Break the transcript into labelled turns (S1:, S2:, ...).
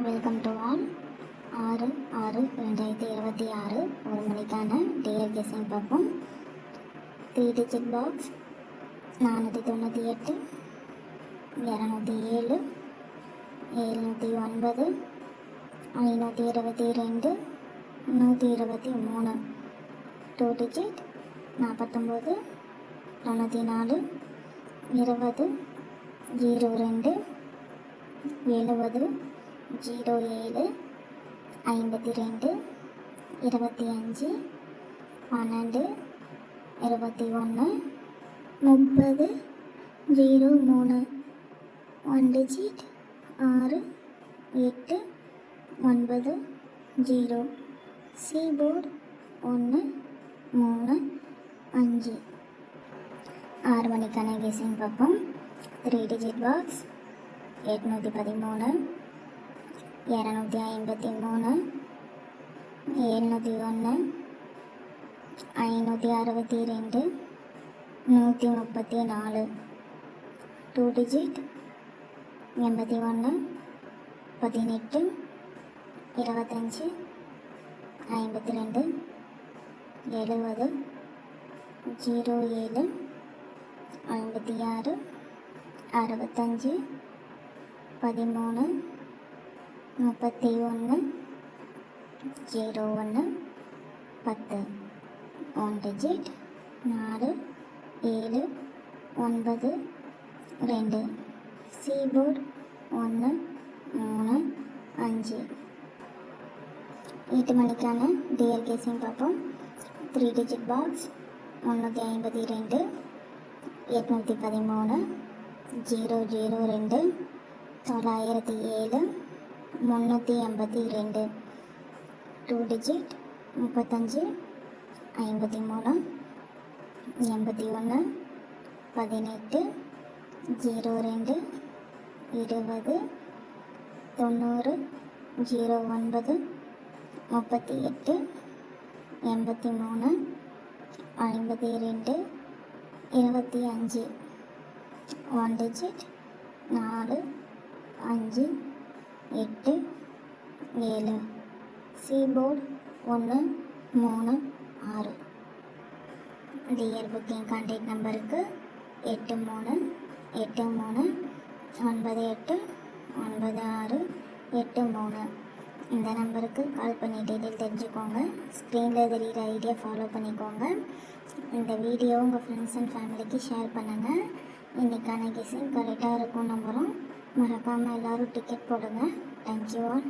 S1: Welcome to all. 6/6/2026 ஒரு மணிக்கான TR guessing பார்ப்போம். 3 டிஜிட் பாக்ஸ் 498, 207, 709, 522, 123. 2 டிஜிட் 49, 94, 20, 02, 70, 07, 52, 25, 12, 21, 30, 03. 1 டிஜிட் 6, 8, 9, 0. சீபோர்டு 1, 3, 5. 6 மணிக்கான கெஸிங் பார்ப்போம். 3 டிஜிட் பாக்ஸ் 813, 253, 701, 562, 134. 2 டிஜிட் 81, 18, 25, 52, 70, 07, 56, 65, 13, 31, 01, 10. 1 டிஜிட் 4, 7, 9, 2. சீபோர்டு 1, 3, 5. 8 மணிக்கான டிஆர் கெஸிங் பார்ப்போம். 3 digit box 352, 813, 002, 907, 382. 2 digit 35, 53, 81, 18, 02, 20, 90, 09, 38, 83, 52, 25. 1 digit 4, 5, 8, 7. சீபோர்டு 1, 3, 6. TR booking contact நம்பருக்கு 8383989683. இந்த நம்பருக்கு கால் பண்ணி டீட்டெயில் தெரிஞ்சுக்கோங்க. ஸ்க்ரீனில் தெரிகிற ஐடியா ஃபாலோ பண்ணிக்கோங்க. இந்த வீடியோ உங்கள் ஃப்ரெண்ட்ஸ் அண்ட் ஃபேமிலிக்கு ஷேர் பண்ணுங்கள். இன்றைக்கான கெஸிங் கரெக்டாக இருக்கும் நம்புகிறோம். மறக்காமல் எல்லோரும் டிக்கெட் போடுங்க. Thank you all.